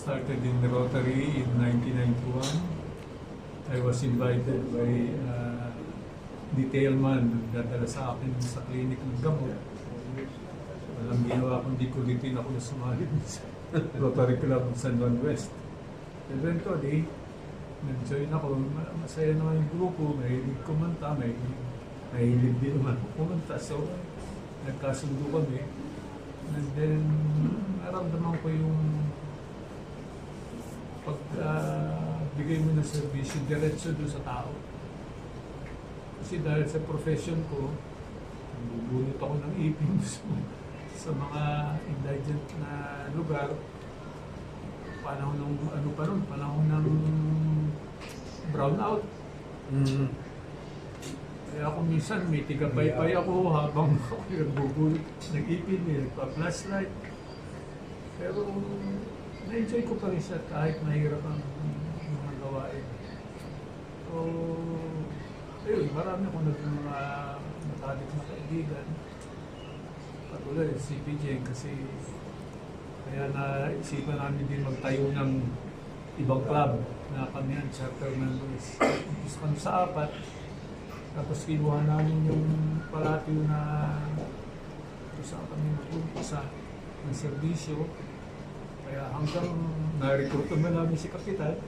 started in the Rotary in 1991. I was invited by detailman, nagdadala sa akin sa clinic ng gamot. Walang ginawa kundi kulitin ako na sumali sa Rotary Club ng San Juan West. Eventually, nag-join ako. Masaya naman yung grupo, mahilig kumanta, mahilig din naman kumanta. So, nagkasundo kami. And then, naramdaman ko yung bigay mo ng servisyo, diretso doon sa tao. Kasi dahil sa profession ko, bubunot ako ng ipin sa mga indigent na lugar. Panahon ng panahon ng brownout. Mm-hmm. Kaya ako minsan may tigapay-pay ako habang ako nagbubunot ng ipin, nagpa-flashlight. Pero na-enjoy ko pa rin siya kahit mahirap ang mga gawain. So, ayun, marami akong mga matalik na kaibigan. Patuloy, si PJ kasi kaya naisipan namin din magtayo ng ibang club na kami yan, charter members. Gusto kami sa 4. Tapos kinuha namin yung palatio na saan kami mag-umpisa ng serbisyo. Kaya hanggang na-recruit naman namin si Kapitan.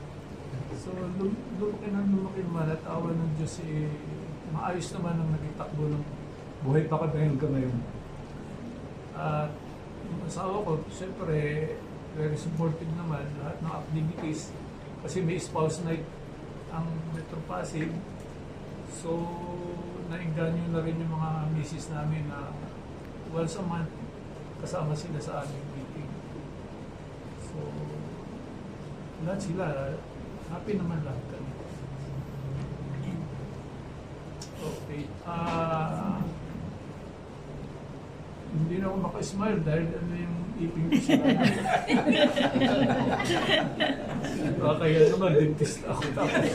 So, lumaki naman at awa ng Diyos, maayos naman ang naging takbo ng buhay pa kami hanggang ngayon. At yung asawa ko, siyempre, very supportive naman lahat ng activities. Kasi may spouse night ang Metro Pasig. So, nainganyo na rin yung mga misis namin na once a month kasama sila sa aming meeting. So, lahat sila, happy naman lahat kami. Okay. Hindi na ako maka-smile dahil ano yung ipin ko siya. Kaya naman, dentist ako tapos.